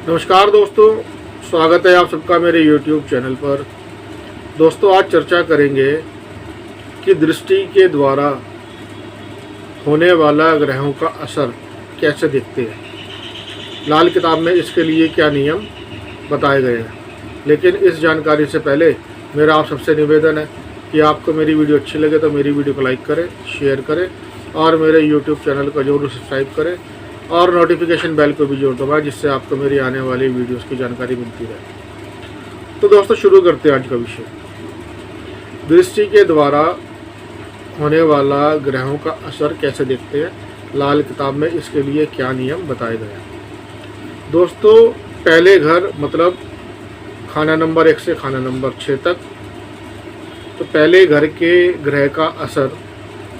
नमस्कार दोस्तों, स्वागत है आप सबका मेरे YouTube चैनल पर। दोस्तों, आज चर्चा करेंगे कि दृष्टि के द्वारा होने वाला ग्रहों का असर कैसे दिखते हैं। लाल किताब में इसके लिए क्या नियम बताए गए हैं। लेकिन इस जानकारी से पहले मेरा आप सबसे निवेदन है कि आपको मेरी वीडियो अच्छी लगे तो मेरी वीडियो को लाइक करें, शेयर करें और मेरे YouTube चैनल को जरूर सब्सक्राइब करें और नोटिफिकेशन बेल को भी जरूर दबाएं, जिससे आपको मेरी आने वाली वीडियोस की जानकारी मिलती रहे। तो दोस्तों, शुरू करते हैं आज का विषय। दृष्टि के द्वारा होने वाला ग्रहों का असर कैसे देखते हैं। लाल किताब में इसके लिए क्या नियम बताए गए हैं। दोस्तों, पहले घर मतलब खाना नंबर 1 से खाना नंबर 6 तक, तो पहले घर के ग्रह का असर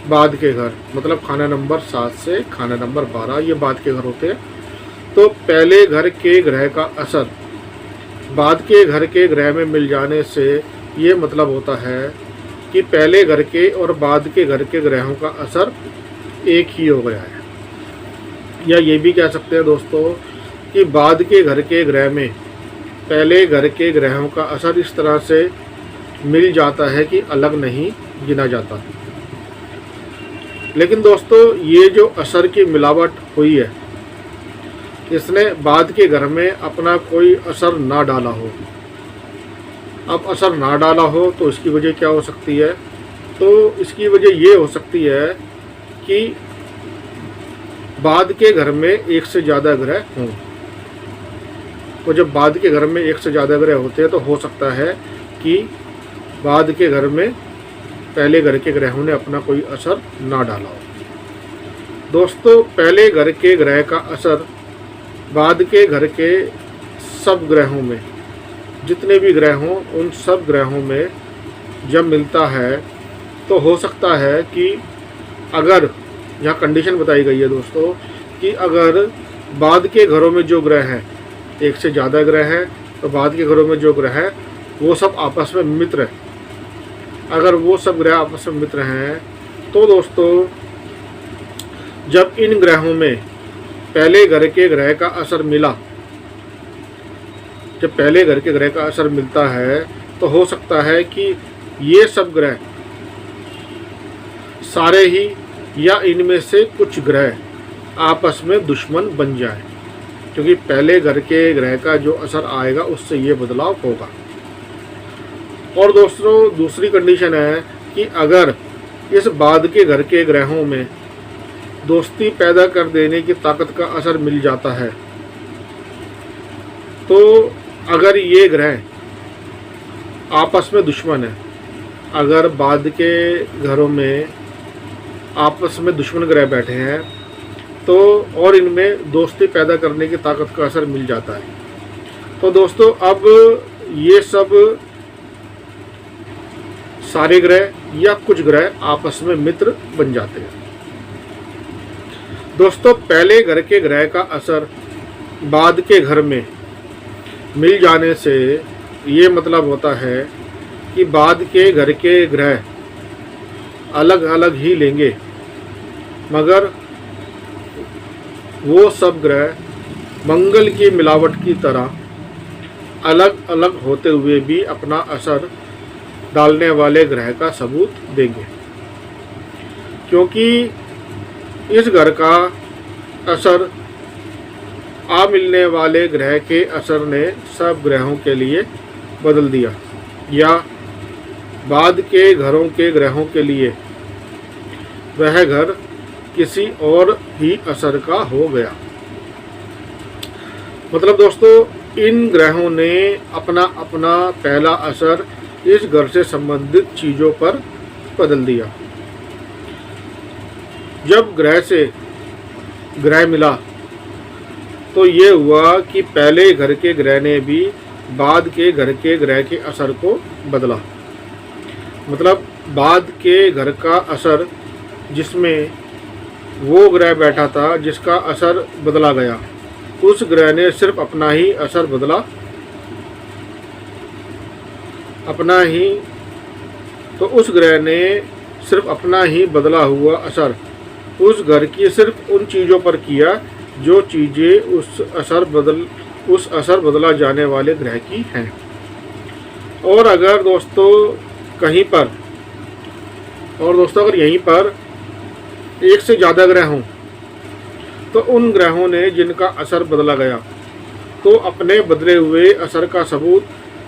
बाद के घर मतलब खाना नंबर 7 से खाना नंबर 12, ये बाद के घर होते हैं। तो पहले घर के ग्रह का असर बाद के घर के ग्रह में मिल जाने से ये मतलब होता है कि पहले घर के और बाद के घर के ग्रहों का असर एक ही हो गया है। या ये भी कह सकते हैं दोस्तों कि बाद के घर के ग्रह में पहले घर के ग्रहों का असर इस तरह से मिल जाता है कि अलग नहीं गिना जाता। लेकिन दोस्तों, ये जो असर की मिलावट हुई है, इसने बाद के घर में अपना कोई असर ना डाला हो। अब असर ना डाला हो तो इसकी वजह क्या हो सकती है। तो इसकी वजह ये हो सकती है कि बाद के घर में एक से ज़्यादा ग्रह हों। तो जब बाद के घर में एक से ज़्यादा ग्रह होते हैं तो हो सकता है कि बाद के घर में पहले घर के ग्रहों ने अपना कोई असर ना डाला हो। दोस्तों, पहले घर के ग्रह का असर बाद के घर के सब ग्रहों में, जितने भी ग्रह हों उन सब ग्रहों में जब मिलता है तो हो सकता है कि अगर यहाँ कंडीशन बताई गई है दोस्तों कि अगर बाद के घरों में जो ग्रह हैं, एक से ज़्यादा ग्रह हैं, तो बाद के घरों में जो ग्रह हैं वो सब आपस में मित्र हैं। अगर वो सब ग्रह आपस में मित्र हैं तो दोस्तों, जब इन ग्रहों में पहले घर के ग्रह का असर मिला, जब पहले घर के ग्रह का असर मिलता है तो हो सकता है कि ये सब ग्रह सारे ही या इनमें से कुछ ग्रह आपस में दुश्मन बन जाए, क्योंकि पहले घर के ग्रह का जो असर आएगा उससे ये बदलाव होगा। और दोस्तों, दूसरी कंडीशन है कि अगर इस बाद के घर के ग्रहों में दोस्ती पैदा कर देने की ताकत का असर मिल जाता है, तो अगर ये ग्रह आपस में दुश्मन है, अगर बाद के घरों में आपस में दुश्मन ग्रह बैठे हैं तो और इनमें दोस्ती पैदा करने की ताकत का असर मिल जाता है, तो दोस्तों अब ये सब सारे ग्रह या कुछ ग्रह आपस में मित्र बन जाते हैं। दोस्तों, पहले घर के ग्रह का असर बाद के घर में मिल जाने से ये मतलब होता है कि बाद के घर के ग्रह अलग अलग ही लेंगे, मगर वो सब ग्रह मंगल की मिलावट की तरह अलग अलग होते हुए भी अपना असर डालने वाले ग्रह का सबूत देंगे, क्योंकि इस घर का असर आ मिलने वाले ग्रह के असर ने सब ग्रहों के लिए बदल दिया, या बाद के घरों के ग्रहों के लिए वह घर किसी और ही असर का हो गया। मतलब दोस्तों, इन ग्रहों ने अपना अपना पहला असर इस घर से संबंधित चीज़ों पर बदल दिया। जब ग्रह से ग्रह मिला तो ये हुआ कि पहले घर के ग्रह ने भी बाद के घर के ग्रह के असर को बदला। मतलब बाद के घर का असर जिसमें वो ग्रह बैठा था जिसका असर बदला गया, उस ग्रह ने सिर्फ अपना ही असर बदला, अपना ही, तो उस ग्रह ने सिर्फ अपना ही बदला हुआ असर उस घर की सिर्फ उन चीज़ों पर किया जो चीज़ें उस असर उस असर बदला जाने वाले ग्रह की है। और अगर दोस्तों कहीं पर अगर यहीं पर एक से ज़्यादा ग्रह हों तो उन ग्रहों ने जिनका असर बदला गया तो अपने बदले हुए असर का सबूत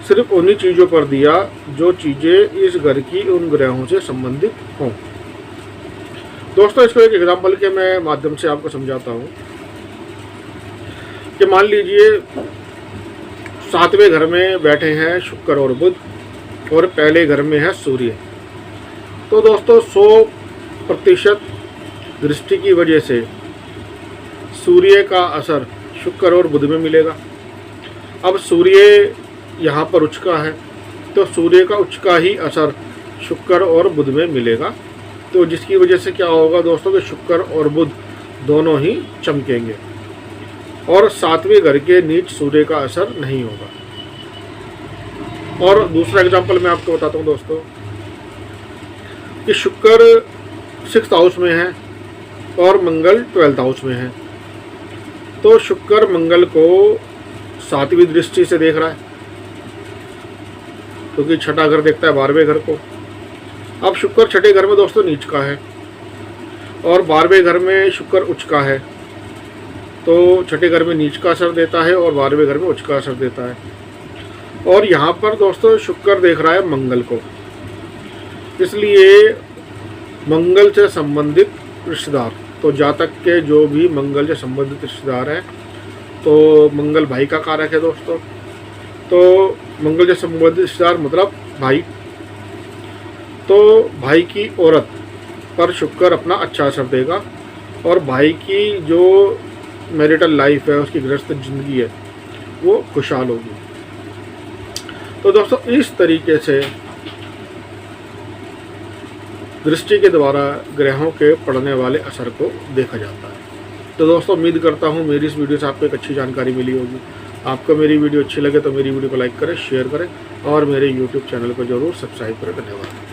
सिर्फ उन्हीं चीज़ों पर दिया जो चीज़ें इस घर की उन ग्रहों से संबंधित हों। दोस्तों इसको एक एग्जाम्पल के मैं माध्यम से आपको समझाता हूँ कि मान लीजिए 7वें घर में बैठे हैं शुक्र और बुध और पहले घर में है सूर्य। तो दोस्तों 100% दृष्टि की वजह से सूर्य का असर शुक्र और बुध में मिलेगा। अब सूर्य यहाँ पर उचका है तो सूर्य का उचका ही असर शुक्र और बुध में मिलेगा, तो जिसकी वजह से क्या होगा दोस्तों कि शुक्र और बुध दोनों ही चमकेंगे और 7वें घर के नीच सूर्य का असर नहीं होगा। और दूसरा एग्जांपल मैं आपको बताता हूँ दोस्तों कि शुक्र 6th हाउस में है और मंगल 12th हाउस में है। तो शुक्र मंगल को 7वीं दृष्टि से देख रहा है क्योंकि छठा घर देखता है 12वें घर को। अब शुक्र छठे घर में दोस्तों नीच का है और 12वें घर में शुक्र उच्च का है, तो छठे घर में नीच का असर देता है और 12वें घर में उच्च का असर देता है। और यहाँ पर दोस्तों शुक्र देख रहा है मंगल को, इसलिए मंगल से संबंधित रिश्तेदार, तो जातक के जो भी मंगल से संबंधित रिश्तेदार हैं, तो मंगल भाई का कारक है दोस्तों, तो मंगल से संबंधित रिश्तेदार मतलब भाई, तो भाई की औरत पर शुक्र अपना अच्छा असर देगा और भाई की जो मैरिटल लाइफ है, उसकी गृहस्थ जिंदगी है, वो खुशहाल होगी। तो दोस्तों इस तरीके से दृष्टि के द्वारा ग्रहों के पड़ने वाले असर को देखा जाता है। तो दोस्तों उम्मीद करता हूँ मेरी इस वीडियो से आपको एक अच्छी जानकारी मिली होगी। आपको मेरी वीडियो अच्छी लगे तो मेरी वीडियो को लाइक करें, शेयर करें और मेरे YouTube चैनल को जरूर सब्सक्राइब करें। धन्यवाद।